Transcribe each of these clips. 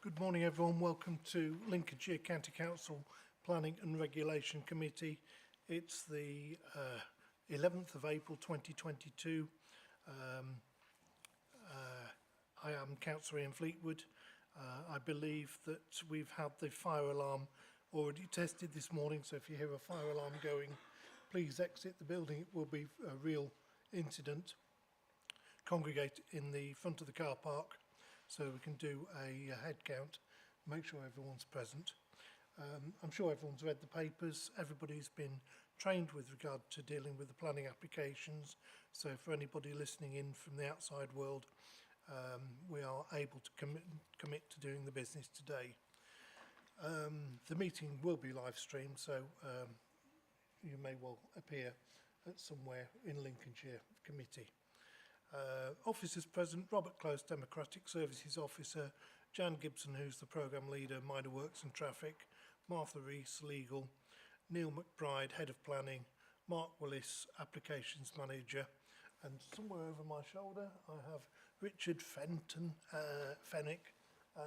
Good morning everyone, welcome to Lincolnshire County Council Planning and Regulation Committee. It's the 11th of April 2022. I am Councillor Ian Fleetwood. I believe that we've had the fire alarm already tested this morning, so if you hear a fire alarm going, please exit the building. It will be a real incident. Congregate in the front of the car park so we can do a head count, make sure everyone's present. I'm sure everyone's read the papers. Everybody's been trained with regard to dealing with the planning applications, so for anybody listening in from the outside world, we are able to commit to doing the business today. The meeting will be live streamed, so you may well appear at somewhere in Lincolnshire committee. Officers present: Robert Close, Democratic Services Officer; Jan Gibson, who's the Programme Leader, Minor Works and Traffic; Martha Rees, Legal; Neil McBride, Head of Planning; Mark Willis, Applications Manager; and somewhere over my shoulder I have Richard Fennick,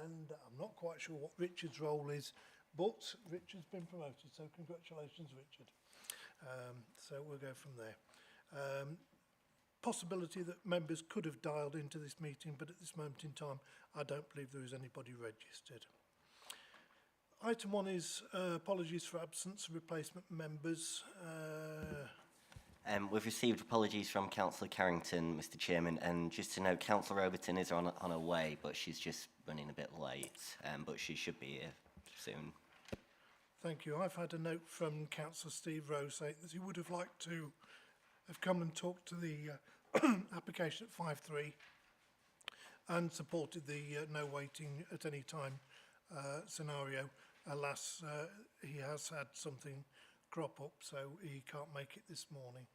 and I'm not quite sure what Richard's role is, but Richard's been promoted, so congratulations Richard. So we'll go from there. Possibility that members could have dialed into this meeting, but at this moment in time I don't believe there is anybody registered. Item 1 is apologies for absence of replacement members. We've received apologies from Councillor Carrington, Mr Chairman, and just to note, Councillor Overton is on her way, but she's just running a bit late, but she should be here soon. Thank you. I've had a note from Councillor Steve Rose saying that he would have liked to have come and talked to the application at 5.3 and supported the no waiting at any time scenario. Alas, he has had something crop up, so he can't make it this morning.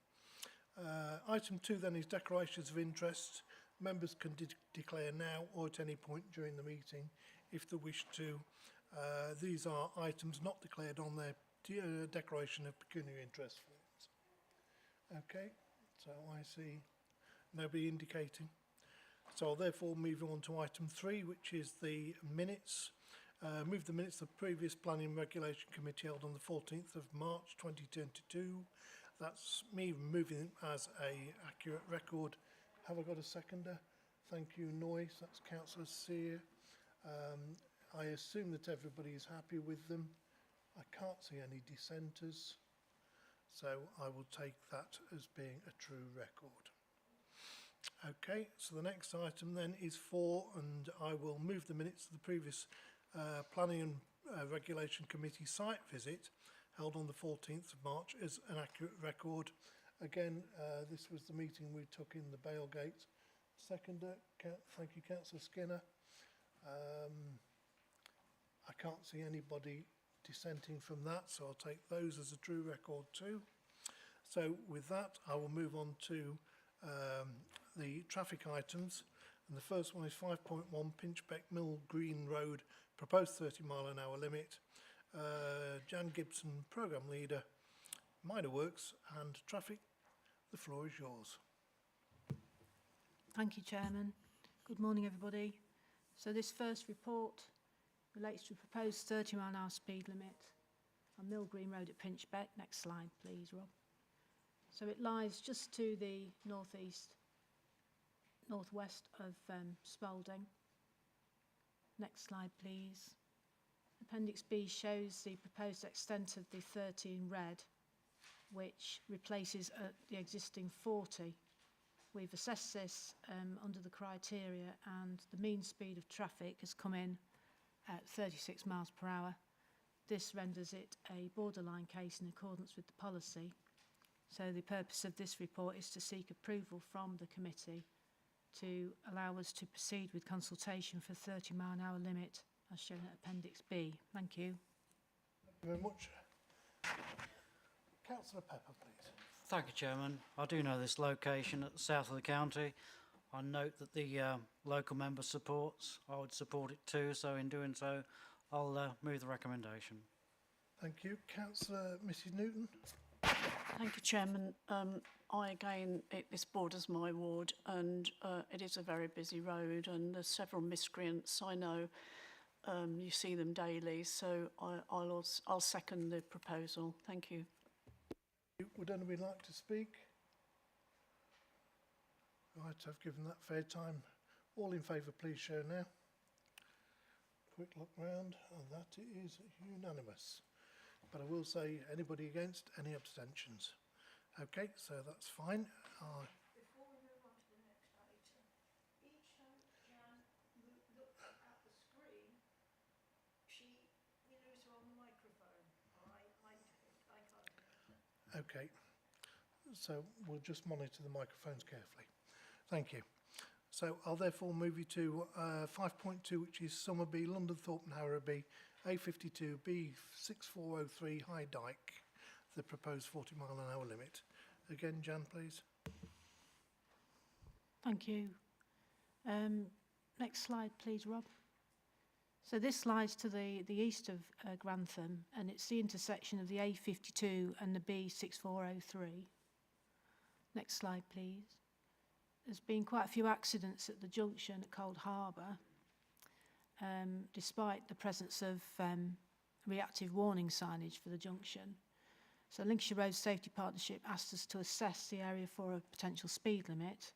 Item 2 then is declarations of interest. Members can declare now or at any point during the meeting if they wish to. These are items not declared on their declaration of pecuniary interest forms. Okay, so I see nobody indicating. So I'll therefore move on to item 3, which is the minutes. Move the minutes of the previous Planning and Regulation Committee held on the 14th of March 2022. That's me moving them as a accurate record. Have I got a seconder? Thank you, Noyce. That's Councillor Sear. I assume that everybody is happy with them. I can't see any dissenters, so I will take that as being a true record. Okay, so the next item then is 4, and I will move the minutes of the previous Planning and Regulation Committee site visit held on the 14th of March as an accurate record. Again, this was the meeting we took in the Bailgate. Seconder, thank you, Councillor Skinner. I can't see anybody dissenting from that, so I'll take those as a true record too. So with that, I will move on to the traffic items. And the first one is 5.1 Pinchbeck Mill Green Road, proposed 30-mile-an-hour limit. Jan Gibson, Programme Leader, Minor Works and Traffic. The floor is yours. Thank you, Chairman. Good morning, everybody. So this first report relates to a proposed 30-mile-an-hour speed limit on Mill Green Road at Pinchbeck. Next slide, please, Rob. So it lies just to the northwest of Spalding. Next slide, please. Appendix B shows the proposed extent of the 30 in red, which replaces the existing 40. We've assessed this under the criteria, and the mean speed of traffic has come in at 36 miles per hour. This renders it a borderline case in accordance with the policy. So the purpose of this report is to seek approval from the committee to allow us to proceed with consultation for 30-mile-an-hour limit as shown at Appendix B. Thank you. Thank you very much. Councillor Pepper, please. Thank you, Chairman. I do know this location at the south of the county. I note that the local member supports. I would support it too, so in doing so, I'll move the recommendation. Thank you. Councillor Mrs Newton. Thank you, Chairman. This borders my ward, and it is a very busy road, and there's several miscreants I know You see them daily, so I'll second the proposal. Thank you. Would anybody like to speak? Right, I've given that fair time. All in favour, please show now. Quick look round, and that is unanimous. But I will say, anybody against, any abstentions? Okay, so that's fine. Before we move on to the next item, each time Jan looks at the screen, we lose her on the microphone. I can't hear her. Okay, so we'll just monitor the microphones carefully. Thank you. So I'll therefore move you to 5.2, which is Somerby, London Thorpe and Harrowby, A52, B6403, High Dyke, the proposed 40-mile-an-hour limit. Again, Jan, please. Thank you. Next slide, please, Rob. So this lies to the east of Grantham, and it's the intersection of the A52 and the B6403. Next slide, please. There's been quite a few accidents at the junction at Cold Harbour, despite the presence of reactive warning signage for the junction. So Lincolnshire Road Safety Partnership asked us to assess the area for a potential speed limit.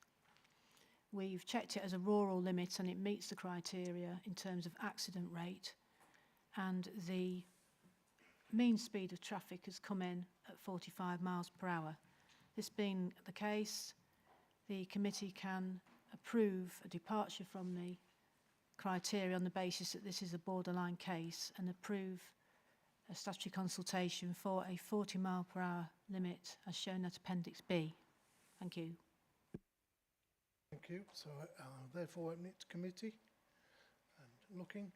We've checked it as a rural limit and it meets the criteria in terms of accident rate, and the mean speed of traffic has come in at 45 miles per hour. This being the case, the committee can approve a departure from the criteria on the basis that this is a borderline case and approve a statutory consultation for a 40 mile per hour limit as shown at Appendix B. Thank you. Thank you. So therefore open it to committee. And looking.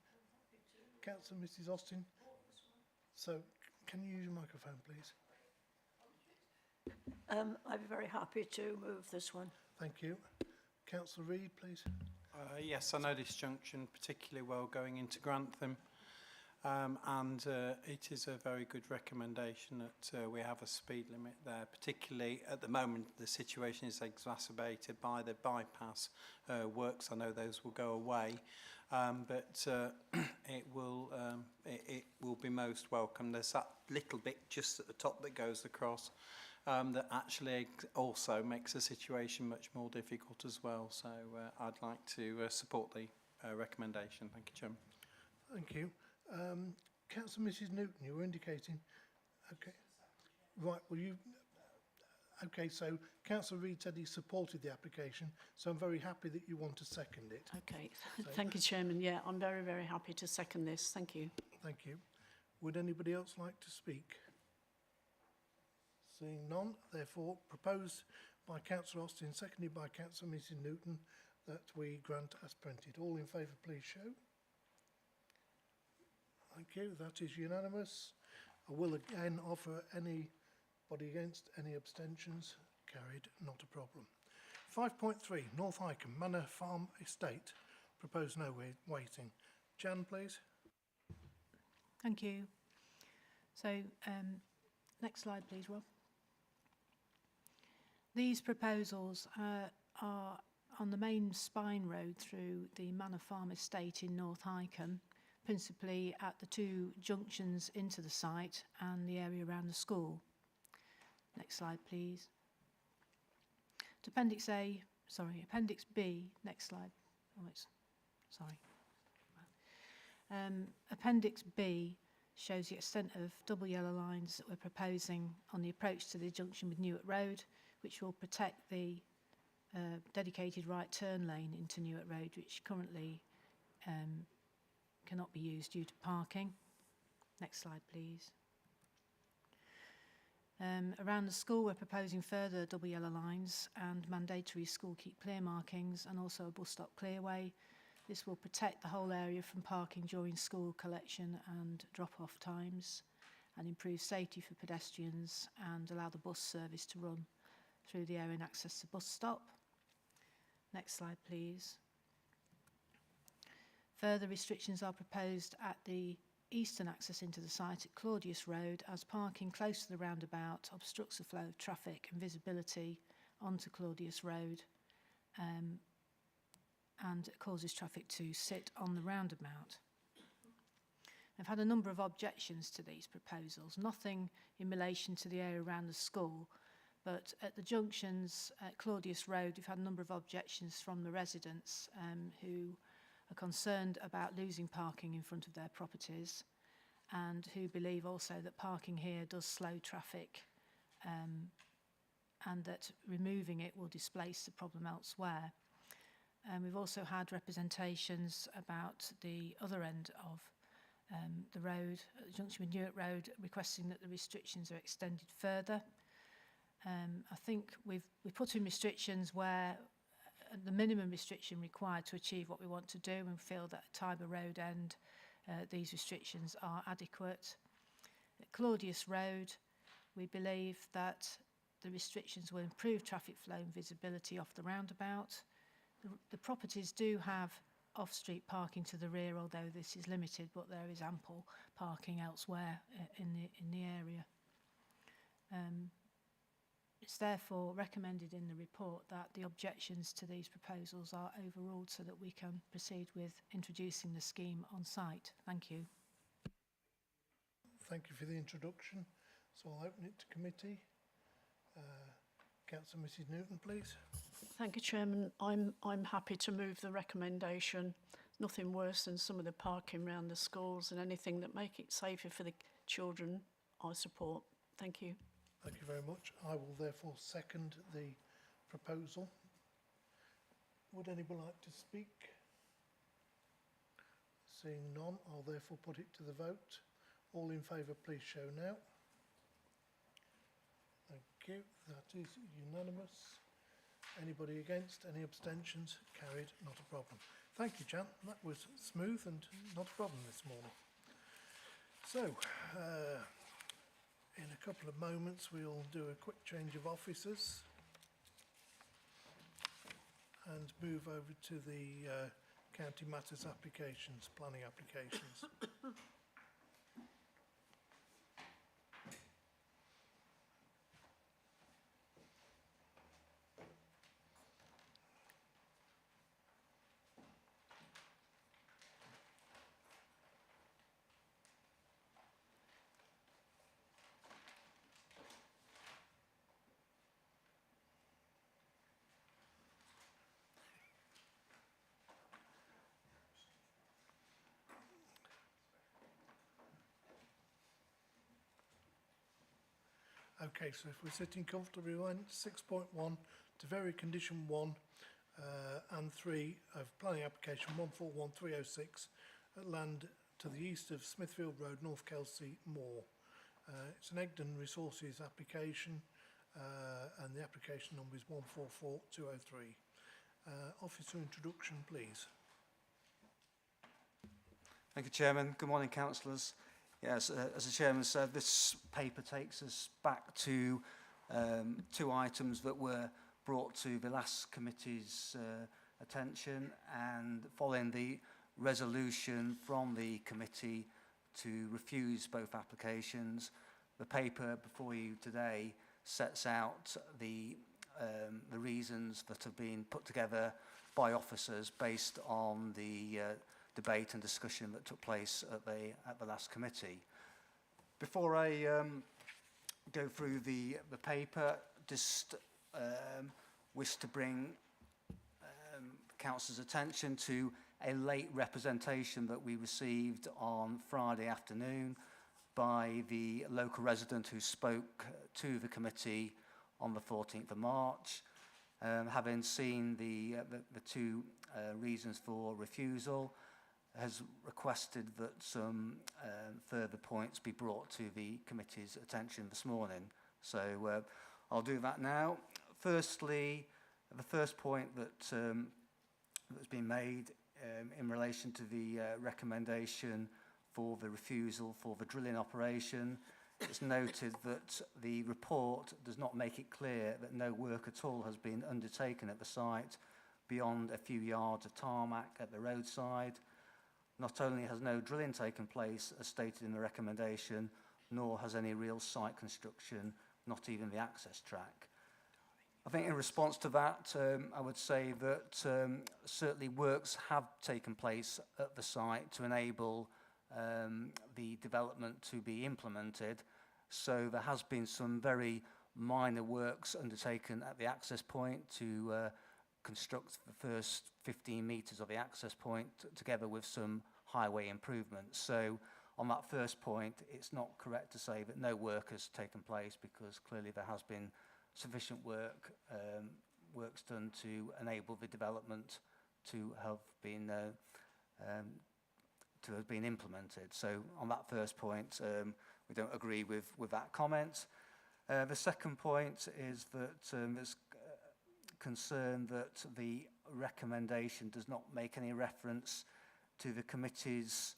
Councillor Mrs Austin. So can you use your microphone, please? I'd be very happy to move this one. Thank you. Councillor Reid, please. Yes, I know this junction particularly well going into Grantham, and it is a very good recommendation that we have a speed limit there. Particularly at the moment, the situation is exacerbated by the bypass works. I know those will go away, but it will be most welcome. There's that little bit just at the top that goes across. That actually also makes the situation much more difficult as well. So I'd like to support the recommendation. Thank you, Chairman. Thank you. Councillor Mrs Newton, you were indicating. Okay. Right, well you... Okay, so Councillor Reid said he supported the application, so I'm very happy that you want to second it. Okay, thank you, Chairman. Yeah, I'm very, very happy to second this. Thank you. Thank you. Would anybody else like to speak? Seeing none, therefore proposed by Councillor Austin, seconded by Councillor Mrs Newton, that we grant as printed. All in favour, please show. Thank you, that is unanimous. I will again offer anybody against, any abstentions. Carried, not a problem. 5.3, North Icombe, Manor Farm Estate. Proposed no waiting. Jan, please. Thank you. So, next slide, please, Rob. These proposals are on the main spine road through the Manor Farm Estate in North Icombe, principally at the two junctions into the site and the area around the school. Next slide, please. To Appendix B, next slide. Oh, sorry. Appendix B shows the extent of double yellow lines that we're proposing on the approach to the junction with Newark Road, which will protect the dedicated right turn lane into Newark Road, which currently cannot be used due to parking. Next slide, please. Around the school, we're proposing further double yellow lines and mandatory school keep clear markings and also a bus stop clearway. This will protect the whole area from parking during school collection and drop-off times and improve safety for pedestrians and allow the bus service to run through the area and access the bus stop. Next slide, please. Further restrictions are proposed at the eastern access into the site at Claudius Road, as parking close to the roundabout obstructs the flow of traffic and visibility onto Claudius Road and causes traffic to sit on the roundabout. They've had a number of objections to these proposals, nothing in relation to the area around the school, but at the junctions at Claudius Road, we've had a number of objections from the residents who are concerned about losing parking in front of their properties and who believe also that parking here does slow traffic and that removing it will displace the problem elsewhere. We've also had representations about the other end of the road, at the junction with Newark Road, requesting that the restrictions are extended further. I think we put in restrictions where the minimum restriction required to achieve what we want to do, and we feel that at Harbour Road end these restrictions are adequate. At Claudius Road, we believe that the restrictions will improve traffic flow and visibility off the roundabout. The properties do have off-street parking to the rear, although this is limited, but there is ample parking elsewhere in the area. It's therefore recommended in the report that the objections to these proposals are overruled so that we can proceed with introducing the scheme on site. Thank you. Thank you for the introduction. So I'll open it to committee. Councillor Mrs Newton, please. Thank you, Chairman. I'm happy to move the recommendation. Nothing worse than some of the parking around the schools, and anything that make it safer for the children, I support. Thank you. Thank you very much. I will therefore second the proposal. Would anybody like to speak? Seeing none, I'll therefore put it to the vote. All in favour, please show now. Thank you. That is unanimous. Anybody against? Any abstentions? Carried. Not a problem. Thank you, Jan. That was smooth and not a problem this morning. So, in a couple of moments, we'll do a quick change of officers and move over to the county matters applications, planning applications. Okay, so if we're sitting comfortably, we went 6.1 to vary condition 1 and 3 of planning application 141306 at land to the east of Smithfield Road, North Kelsey, Moor. It's an Egdon Resources application and the application number is 144203. Officer introduction, please. Thank you, Chairman. Good morning, councillors. Yes, as the Chairman said, this paper takes us back to 2 items that were brought to the last committee's attention, and following the resolution from the committee to refuse both applications, the paper before you today sets out the reasons that have been put together by officers based on the debate and discussion that took place at the last committee. Before I go through the paper, just wish to bring councillors' attention to a late representation that we received on Friday afternoon by the local resident who spoke to the committee on the 14th of March. Having seen the 2 reasons for refusal, has requested that some further points be brought to the committee's attention this morning. So I'll do that now. Firstly, the first point that's been made in relation to the recommendation for the refusal for the drilling operation, it's noted that the report does not make it clear that no work at all has been undertaken at the site beyond a few yards of tarmac at the roadside. Not only has no drilling taken place, as stated in the recommendation, nor has any real site construction, not even the access track. I think in response to that, I would say that certainly works have taken place at the site to enable the development to be implemented. So there has been some very minor works undertaken at the access point to construct the first 15 metres of the access point together with some highway improvements. So on that first point, it's not correct to say that no work has taken place, because clearly there has been sufficient works done to enable the development to have been implemented. So on that first point, we don't agree with that comment. The second point is that there's concern that the recommendation does not make any reference to the committee's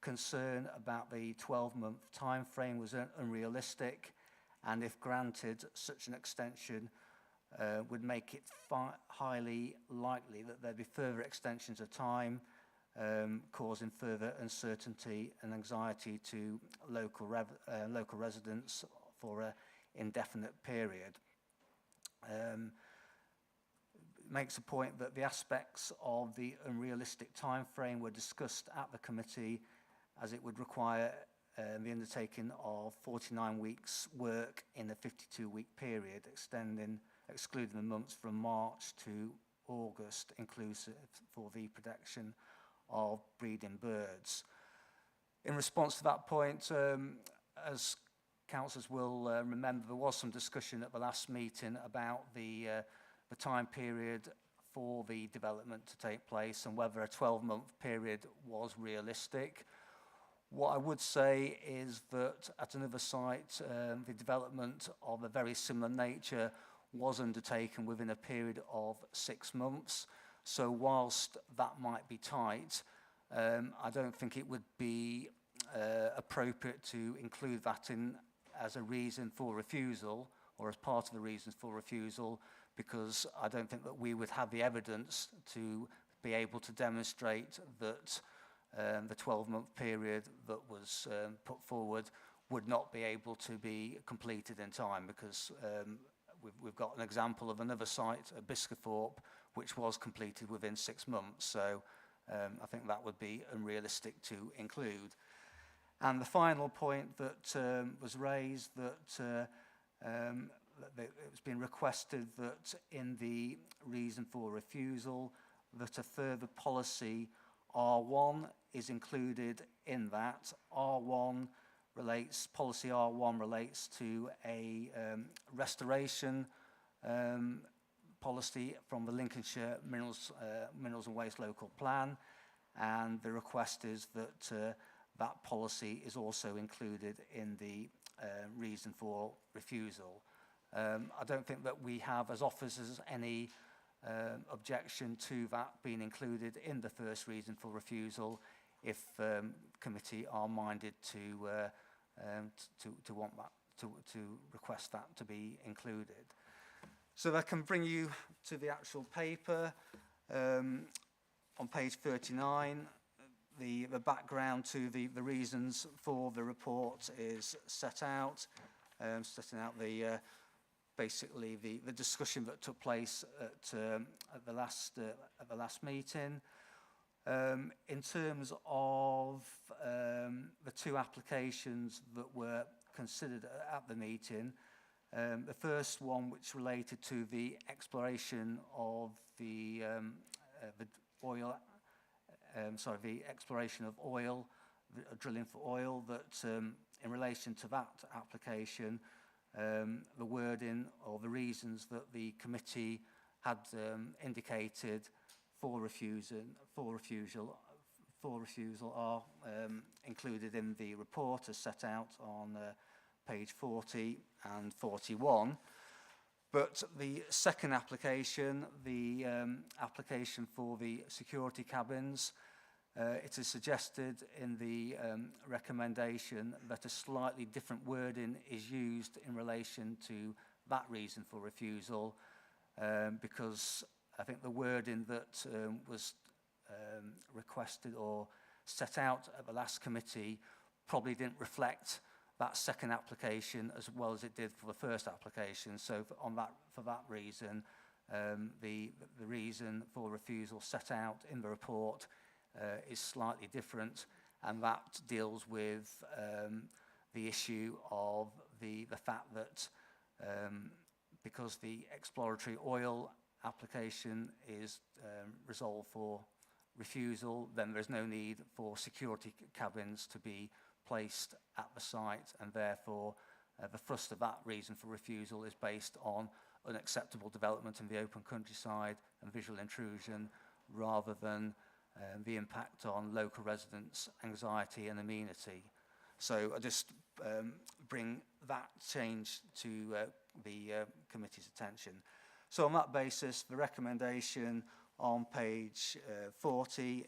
concern about the 12-month time frame was unrealistic, and if granted, such an extension would make it highly likely that there'd be further extensions of time, causing further uncertainty and anxiety to local residents for an indefinite period. Makes a point that the aspects of the unrealistic time frame were discussed at the committee, as it would require the undertaking of 49 weeks work in a 52-week period, excluding the months from March to August inclusive, for the protection of breeding birds. In response to that point, as councillors will remember, there was some discussion at the last meeting about the time period for the development to take place and whether a 12-month period was realistic. What I would say is that at another site, the development of a very similar nature was undertaken within a period of 6 months. So whilst that might be tight, I don't think it would be appropriate to include that in as a reason for refusal, or as part of the reasons for refusal, because I don't think that we would have the evidence to be able to demonstrate that the 12-month period that was put forward would not be able to be completed in time, because we've got an example of another site at Biscathorpe which was completed within 6 months. So I think that would be unrealistic to include. And the final point that was raised, that it's been requested that in the reason for refusal, that a further policy R1 is included in that. Policy R1 relates to a restoration policy from the Lincolnshire Minerals and Waste Local Plan, and the request is that that policy is also included in the reason for refusal. I don't think that we have, as officers, any objection to that being included in the first reason for refusal, if committee are minded to want that, to request that to be included. So that can bring you to the actual paper. On page 39, the background to the reasons for the report is set out, setting out the basically the discussion that took place at the last meeting. In terms of the two applications that were considered at the meeting, the first one, which related to the exploration of the oil, the exploration of oil, drilling for oil, that in relation to that application, the wording or the reasons that the committee had indicated for refusal are included in the report as set out on page 40 and 41. But the second application, the application for the security cabins, it is suggested in the recommendation that a slightly different wording is used in relation to that reason for refusal, because I think the wording that was requested or set out at the last committee probably didn't reflect that second application as well as it did for the first application. So for that reason, the reason for refusal set out in the report is slightly different, and that deals with the issue of the fact that because the exploratory oil application is resolved for refusal, then there's no need for security cabins to be placed at the site, and therefore the thrust of that reason for refusal is based on unacceptable development in the open countryside and visual intrusion, rather than the impact on local residents' anxiety and amenity. So I just bring that change to the committee's attention. So on that basis, the recommendation on page 40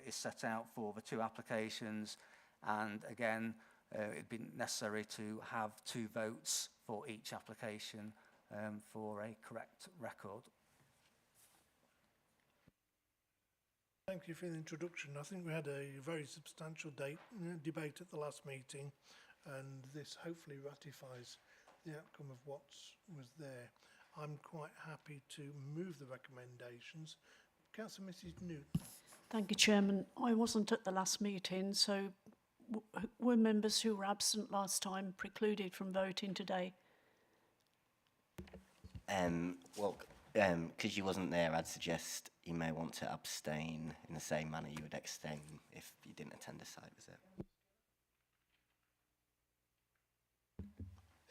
is set out for the two applications, and again, it'd be necessary to have 2 votes for each application for a correct record. Thank you for the introduction. I think we had a very substantial debate at the last meeting, and this hopefully ratifies the outcome of what was there. I'm quite happy to move the recommendations. Councillor Mrs Newton. Thank you, Chairman. I wasn't at the last meeting, so were members who were absent last time precluded from voting today? Well, because you wasn't there, I'd suggest you may want to abstain in the same manner you would abstain if you didn't attend a site visit.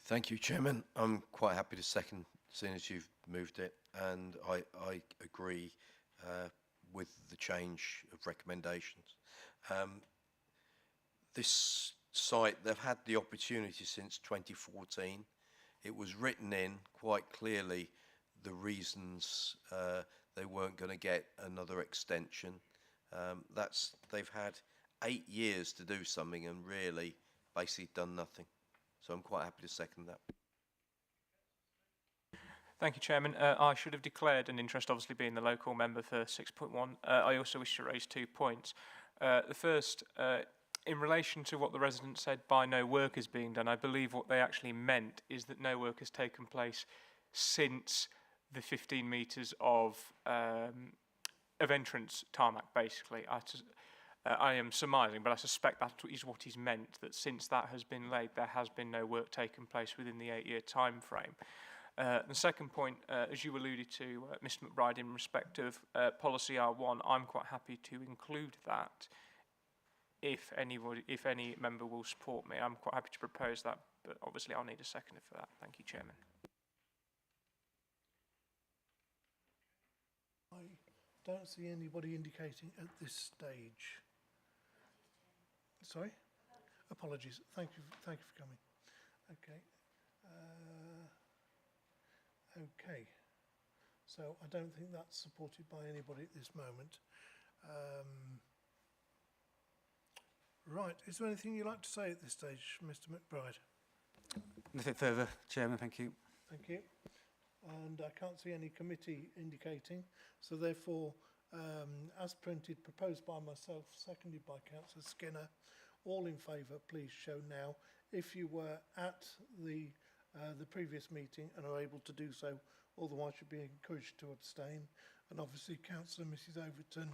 Thank you, Chairman. I'm quite happy to second, seeing as you've moved it, and I agree with the change of recommendations. This site, they've had the opportunity since 2014. It was written in quite clearly the reasons they weren't going to get another extension. They've had 8 years to do something and really basically done nothing. So I'm quite happy to second that. Thank you, Chairman. I should have declared an interest, obviously being the local member for 6.1. I also wish to raise 2 points. The first, in relation to what the resident said by no work is being done, I believe what they actually meant is that no work has taken place since the 15 metres of entrance tarmac, basically. I am surmising, but I suspect that is what he's meant, that since that has been laid, there has been no work taken place within the 8-year time frame. The second point, as you alluded to, Mr McBride, in respect of policy R1, I'm quite happy to include that if any member will support me. I'm quite happy to propose that, but obviously I'll need a seconder for that. Thank you, Chairman. I don't see anybody indicating at this stage. Sorry? Apologies. Thank you for coming. Okay. Okay. So I don't think that's supported by anybody at this moment. Right. Is there anything you'd like to say at this stage, Mr McBride? Nothing further, Chairman. Thank you. Thank you. And I can't see any committee indicating, so therefore, as printed, proposed by myself, seconded by Councillor Skinner, all in favour, please show now. If you were at the previous meeting and are able to do so, otherwise you'd be encouraged to abstain. And obviously, Councillor Mrs Overton,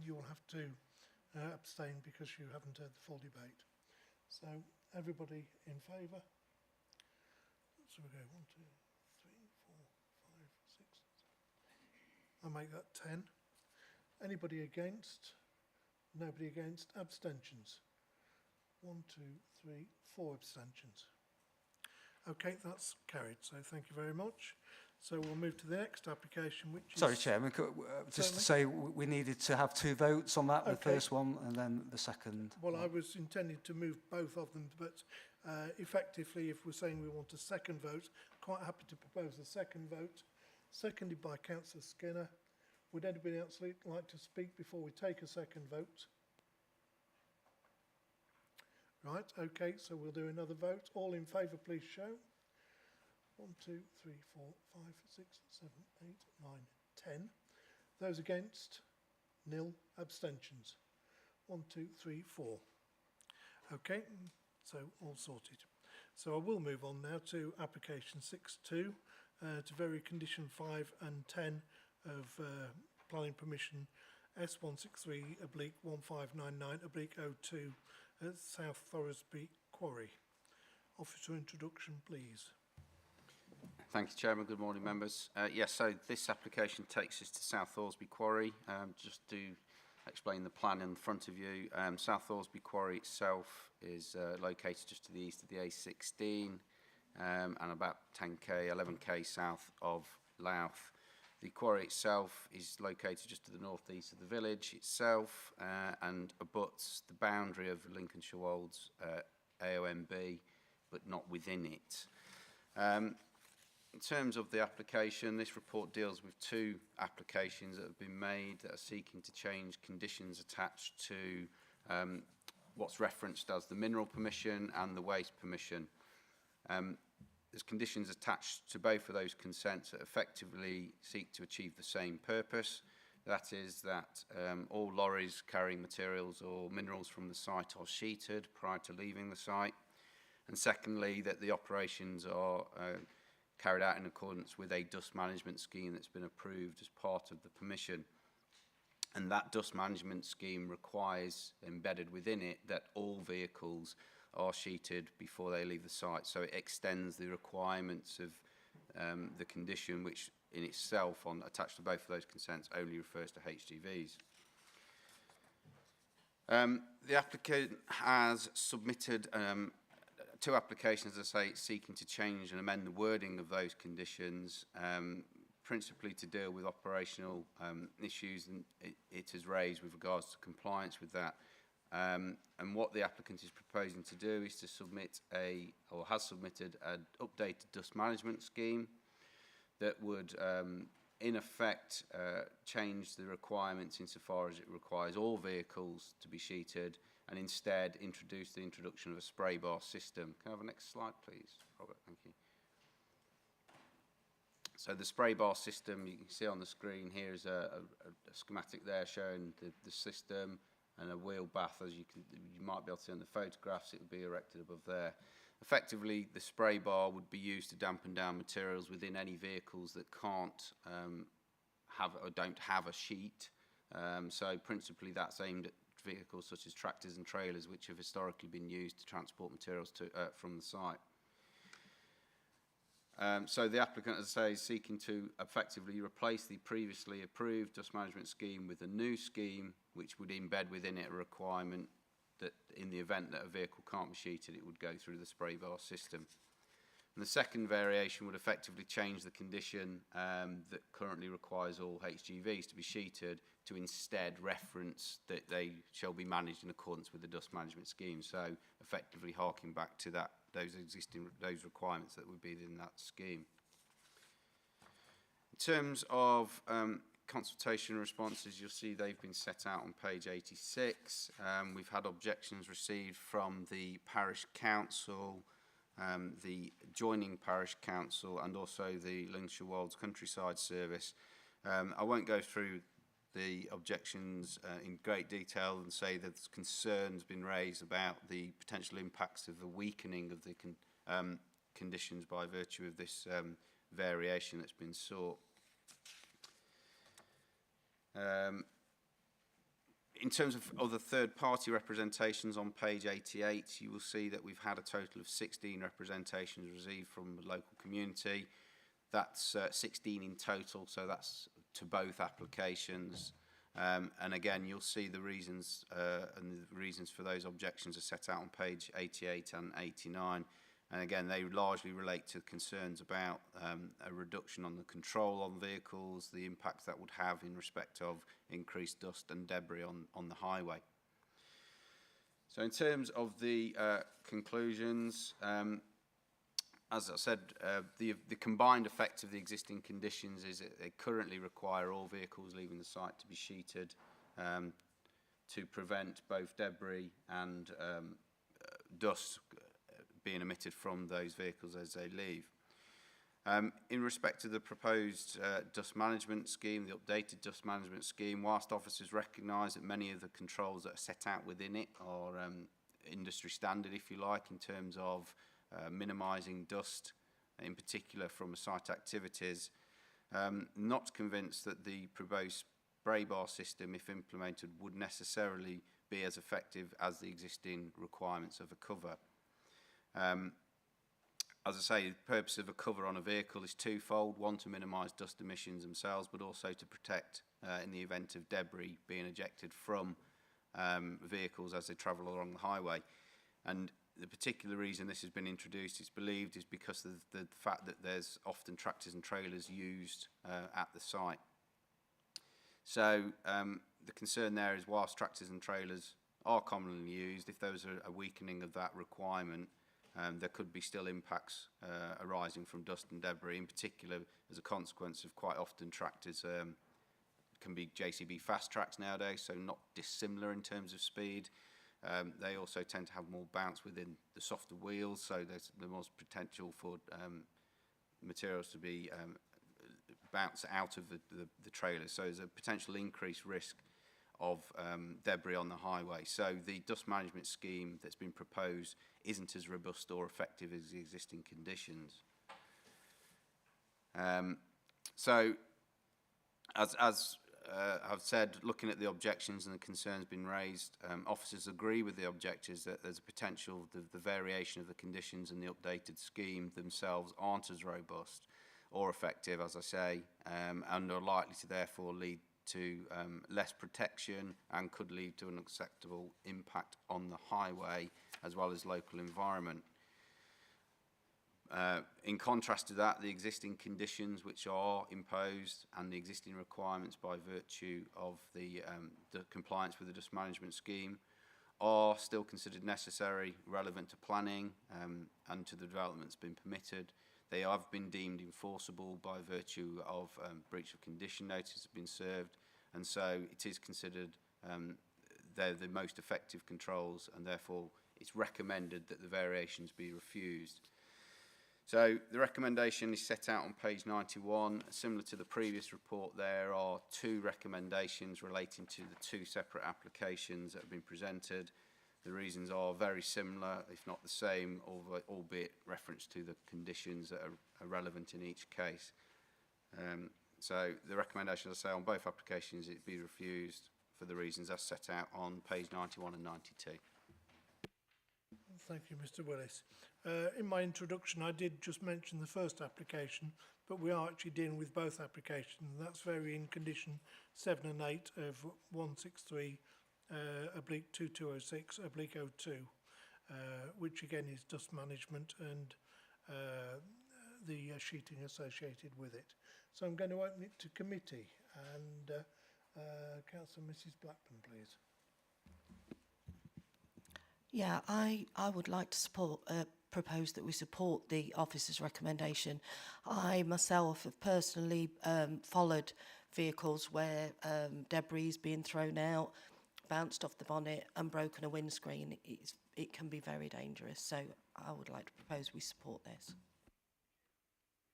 you'll have to abstain because you haven't heard the full debate. So, everybody in favour? So we go 1, 2, 3, 4, 5, 6, 7. I'll make that 10. Anybody against? Nobody against. Abstentions? 1, 2, 3, 4 abstentions. Okay, that's carried. So thank you very much. So we'll move to the next application, which is... Sorry, Chairman, just to say we needed to have 2 votes on that, the first one and then the second. Well, I was intending to move both of them, but effectively, if we're saying we want a second vote, quite happy to propose a second vote, seconded by Councillor Skinner. Would anybody else like to speak before we take a second vote? Right, okay, so we'll do another vote. All in favour, please show. 1, 2, 3, 4, 5, 6, 7, 8, 9, 10. Those against? Nil. Abstentions? 1, 2, 3, 4. Okay, so all sorted. So I will move on now to application 6.2 to vary condition 5 and 10 of planning permission S163/1599/02 at South Thoresby Quarry. Officer introduction, please. Thank you, Chairman. Good morning, members. Yes, so this application takes us to South Thoresby Quarry. Just to explain the plan in front of you, South Thoresby Quarry itself is located just to the east of the A16 and about 10k, 11k south of Louth. The quarry itself is located just to the northeast of the village itself and abuts the boundary of Lincolnshire Wolds AOMB, but not within it. In terms of the application, this report deals with two applications that have been made that are seeking to change conditions attached to what's referenced as the mineral permission and the waste permission. There's conditions attached to both of those consents that effectively seek to achieve the same purpose. That is that all lorries carrying materials or minerals from the site are sheeted prior to leaving the site. And secondly, that the operations are carried out in accordance with a dust management scheme that's been approved as part of the permission. And that dust management scheme requires, embedded within it, that all vehicles are sheeted before they leave the site. So it extends the requirements of the condition, which in itself, attached to both of those consents, only refers to HGVs. The applicant has submitted two applications, as I say, seeking to change and amend the wording of those conditions, principally to deal with operational issues and it has raised with regards to compliance with that. And what the applicant is proposing to do is to submit has submitted an updated dust management scheme that would, in effect, change the requirements insofar as it requires all vehicles to be sheeted, and instead introduce the introduction of a spray bar system. Can I have the next slide, please, Robert? Thank you. So the spray bar system, you can see on the screen here is a schematic there showing the system and a wheel bath, as you might be able to see on the photographs. It would be erected above there. Effectively, the spray bar would be used to dampen down materials within any vehicles that can't have or don't have a sheet. So principally that's aimed at vehicles such as tractors and trailers, which have historically been used to transport materials from the site. So the applicant, as I say, is seeking to effectively replace the previously approved dust management scheme with a new scheme, which would embed within it a requirement that in the event that a vehicle can't be sheeted, it would go through the spray bar system. And the second variation would effectively change the condition that currently requires all HGVs to be sheeted to instead reference that they shall be managed in accordance with the dust management scheme. So effectively harking back to those requirements that would be in that scheme. In terms of consultation responses, you'll see they've been set out on page 86. We've had objections received from the parish council, the adjoining parish council, and also the Lincolnshire Wolds Countryside Service. I won't go through the objections in great detail and say that concerns been raised about the potential impacts of the weakening of the conditions by virtue of this variation that's been sought. In terms of other third-party representations on page 88, you will see that we've had a total of 16 representations received from the local community. That's 16 in total, so that's to both applications. And again, you'll see the reasons and the reasons for those objections are set out on page 88 and 89. And again, they largely relate to concerns about a reduction on the control on vehicles, the impact that would have in respect of increased dust and debris on the highway. So in terms of the conclusions, as I said, the combined effect of the existing conditions is that they currently require all vehicles leaving the site to be sheeted to prevent both debris and dust being emitted from those vehicles as they leave. In respect to the proposed dust management scheme, the updated dust management scheme, whilst officers recognise that many of the controls that are set out within it are industry standard, if you like, in terms of minimising dust, in particular from site activities, not convinced that the proposed spray bar system, if implemented, would necessarily be as effective as the existing requirements of a cover. As I say, the purpose of a cover on a vehicle is twofold. One, to minimise dust emissions themselves, but also to protect in the event of debris being ejected from vehicles as they travel along the highway. And the particular reason this has been introduced, it's believed, is because of the fact that there's often tractors and trailers used at the site. So the concern there is, whilst tractors and trailers are commonly used, if there was a weakening of that requirement, there could be still impacts arising from dust and debris, in particular as a consequence of quite often tractors can be JCB fast tracks nowadays, so not dissimilar in terms of speed. They also tend to have more bounce within the softer wheels, so there's the most potential for materials to be bounce out of the trailers. So there's a potential increased risk of debris on the highway. So the dust management scheme that's been proposed isn't as robust or effective as the existing conditions. So as I've said, looking at the objections and the concerns been raised, officers agree with the objectors that there's a potential the variation of the conditions and the updated scheme themselves aren't as robust or effective, as I say, and are likely to therefore lead to less protection and could lead to an acceptable impact on the highway as well as local environment. In contrast to that, the existing conditions which are imposed and the existing requirements by virtue of the compliance with the dust management scheme are still considered necessary, relevant to planning and to the developments been permitted. They have been deemed enforceable by virtue of breach of condition notice have been served, and so it is considered they're the most effective controls, and therefore it's recommended that the variations be refused. So the recommendation is set out on page 91. Similar to the previous report, there are two recommendations relating to the two separate applications that have been presented. The reasons are very similar, if not the same, albeit reference to the conditions that are relevant in each case. So the recommendation, as I say, on both applications, it be refused for the reasons as set out on page 91 and 92. Thank you, Mr. Willis. In my introduction, I did just mention the first application, but we are actually dealing with both applications. That's varying condition 7 and 8 of 163/2206/02, which again is dust management and the sheeting associated with it. So I'm going to open it to committee, and Councillor Mrs. Blackburn, please. Yeah, I would like to propose that we support the officer's recommendation. I myself have personally followed vehicles where debris is being thrown out, bounced off the bonnet and broken a windscreen. It can be very dangerous, so I would like to propose we support this.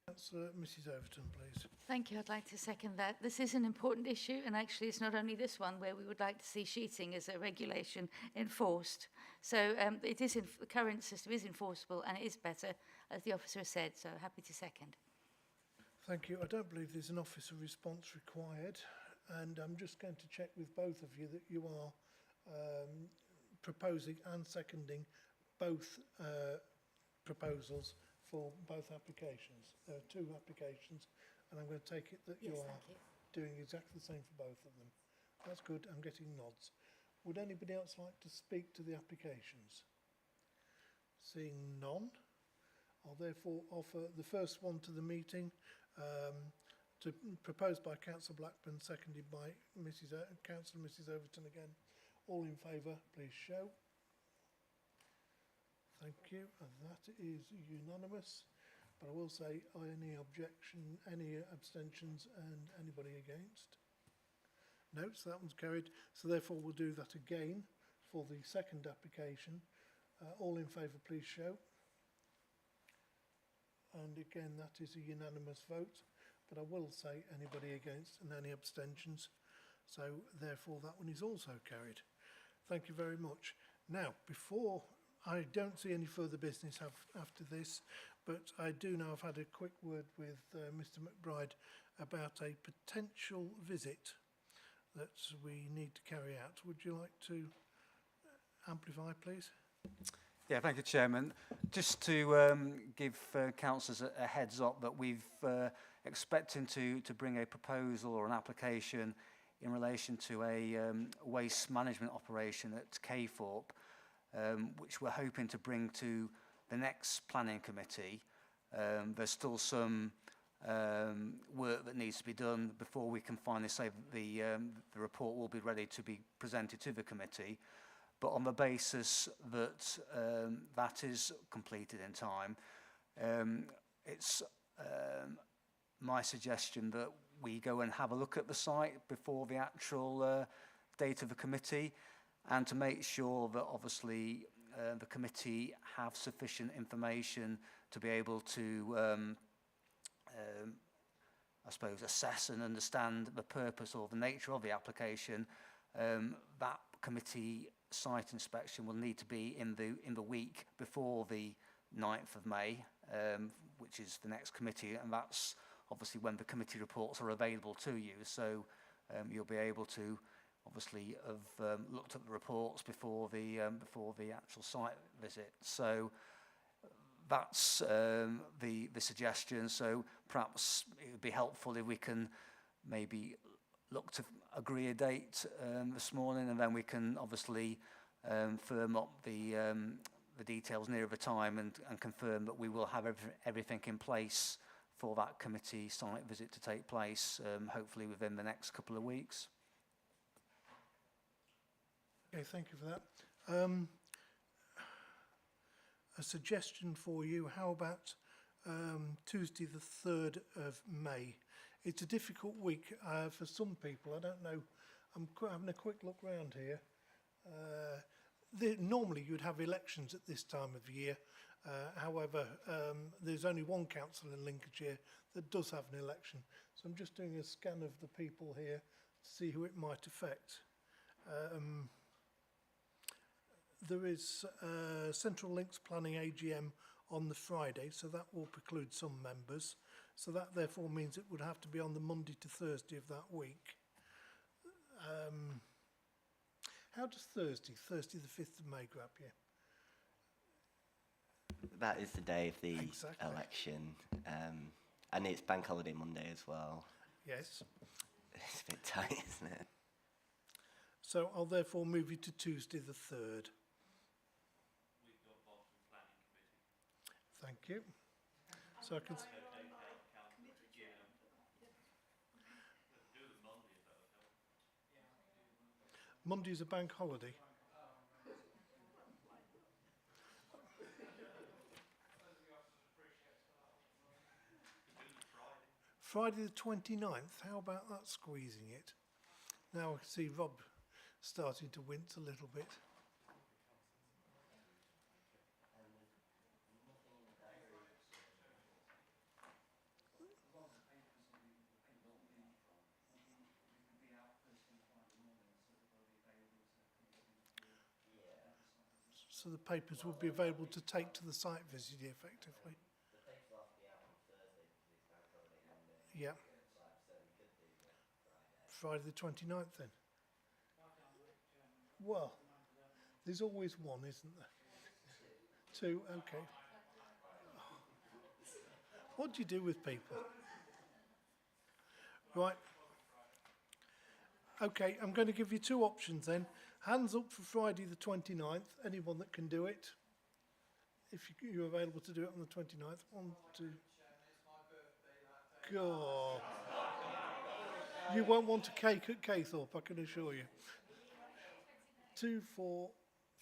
Councillor Mrs. Overton, please. Thank you. I'd like to second that. This is an important issue, and actually it's not only this one where we would like to see sheeting as a regulation enforced. So the current system is enforceable and it is better, as the officer has said, so happy to second. Thank you. I don't believe there's an officer response required, and I'm just going to check with both of you that you are proposing and seconding both proposals for both applications. There are two applications, and I'm going to take it that you are doing exactly the same for both of them. That's good. I'm getting nods. Would anybody else like to speak to the applications? Seeing none, I'll therefore offer the first one to the meeting, proposed by Councillor Blackburn, seconded by Councillor Mrs. Overton again. All in favour, please show. Thank you, and that is unanimous. But I will say, any objection, any abstentions, and anybody against? No, so that one's carried. So therefore we'll do that again for the second application. All in favour, please show. And again, that is a unanimous vote. But I will say anybody against and any abstentions. So therefore that one is also carried. Thank you very much. Now, before I don't see any further business after this, but I do know I've had a quick word with Mr. McBride about a potential visit that we need to carry out. Would you like to amplify, please? Yeah, thank you, Chairman. Just to give councillors a heads up that we've expecting to bring a proposal or an application in relation to a waste management operation at Caythorpe, which we're hoping to bring to the next planning committee. There's still some work that needs to be done before we can finally say that the report will be ready to be presented to the committee. But on the basis that that is completed in time, it's my suggestion that we go and have a look at the site before the actual date of the committee, and to make sure that obviously the committee have sufficient information to be able to I suppose assess and understand the purpose or the nature of the application. That committee site inspection will need to be in the week before the 9th of May, which is the next committee, and that's obviously when the committee reports are available to you. So you'll be able to obviously have looked at the reports before the actual site visit. So that's the suggestion. So perhaps it would be helpful if we can maybe look to agree a date this morning, and then we can obviously firm up the details nearer the time and confirm that we will have everything in place for that committee site visit to take place, hopefully within the next couple of weeks. Okay, thank you for that. A suggestion for you, how about Tuesday the 3rd of May? It's a difficult week for some people. I don't know. I'm having a quick look round here. Normally you'd have elections at this time of year. However, there's only one council in Lincolnshire that does have an election. So I'm just doing a scan of the people here to see who it might affect. There is Central Links Planning AGM on the Friday, so that will preclude some members. So that therefore means it would have to be on the Monday to Thursday of that week. How does Thursday the 5th of May, grab you? That is the day of the Exactly. election, and it's Bank Holiday Monday as well. Yes. It's a bit tight, isn't it? So I'll therefore move you to Tuesday the 3rd. Thank you. So I can... Monday's a bank holiday. Friday the 29th, how about that squeezing it? Now I can see Rob starting to wince a little bit. So the papers would be available to take to the site visit effectively. Yeah. Friday the 29th then. Well, there's always one, isn't there? Two, okay. What do you do with people? Right. Okay, I'm going to give you two options then. Hands up for Friday the 29th, anyone that can do it. If you're available to do it on the 29th. 1, 2. God. You won't want a cake at Caythorpe, I can assure you. 2, 4,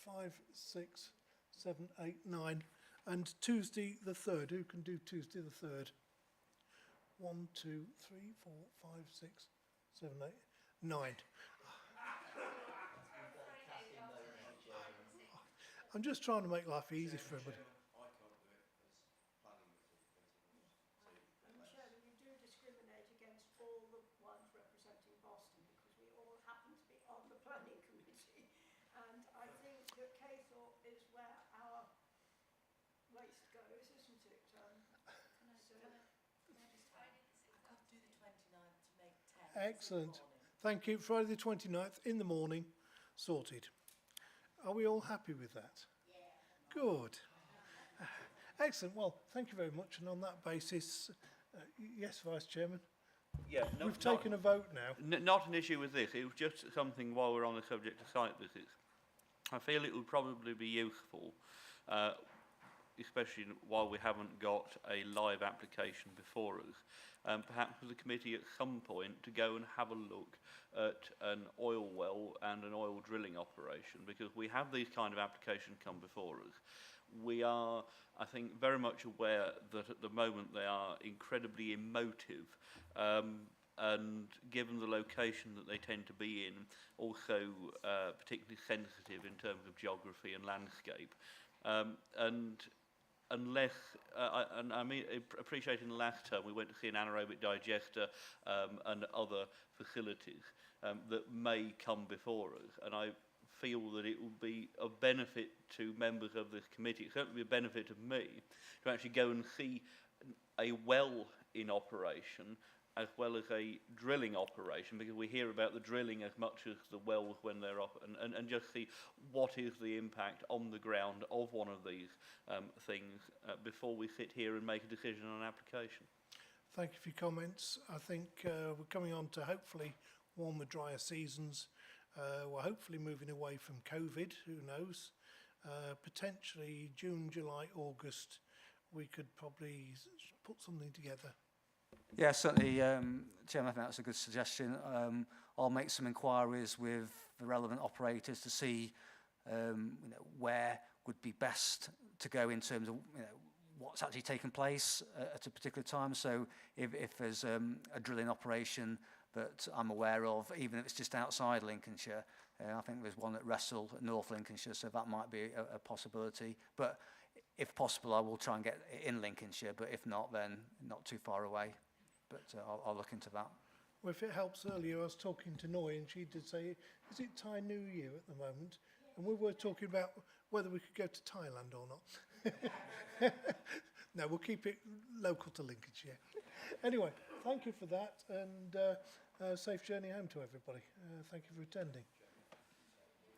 5, 6, 7, 8, 9. And Tuesday the 3rd. Who can do Tuesday the 3rd? 1, 2, 3, 4, 5, 6, 7, 8, 9. I'm just trying to make life easy for everybody. Chairman, you do discriminate against all the ones representing Boston because we all happen to be on the planning committee. And I think that Caythorpe is where our waste goes, isn't it? I could do the 29th to make 10. Excellent. Thank you. Friday the 29th in the morning, sorted. Are we all happy with that? Yeah. Good. Excellent. Well, thank you very much. And on that basis, yes, Vice Chairman? Yeah, We've taken a vote now. Not an issue with this. It was just something while we're on the subject of site visits. I feel it would probably be useful, especially while we haven't got a live application before us, perhaps for the committee at some point to go and have a look at an oil well and an oil drilling operation, because we have these kind of applications come before us. We are, I think, very much aware that at the moment they are incredibly emotive, and given the location that they tend to be in, also particularly sensitive in terms of geography and landscape. And unless, I mean, appreciating the last term, we went to see an anaerobic digester and other facilities that may come before us, and I feel that it would be of benefit to members of this committee, it certainly be a benefit of me, to actually go and see a well in operation as well as a drilling operation, because we hear about the drilling as much as the wells when they're up, and just see what is the impact on the ground of one of these things before we sit here and make a decision on an application. Thank you for your comments. I think we're coming on to hopefully warmer, drier seasons. We're hopefully moving away from COVID, who knows. Potentially June, July, August, we could probably put something together. Yeah, certainly, Chairman, I think that's a good suggestion. I'll make some inquiries with the relevant operators to see where would be best to go in terms of what's actually taking place at a particular time. So if there's a drilling operation that I'm aware of, even if it's just outside Lincolnshire, I think there's one at Wrestle, North Lincolnshire, so that might be a possibility. But if possible, I will try and get it in Lincolnshire, but if not, then not too far away. But I'll look into that. Well, if it helps, earlier I was talking to Noy and she did say, is it Thai New Year at the moment? And we were talking about whether we could go to Thailand or not. No, we'll keep it local to Lincolnshire. Anyway, thank you for that, and safe journey home to everybody. Thank you for attending.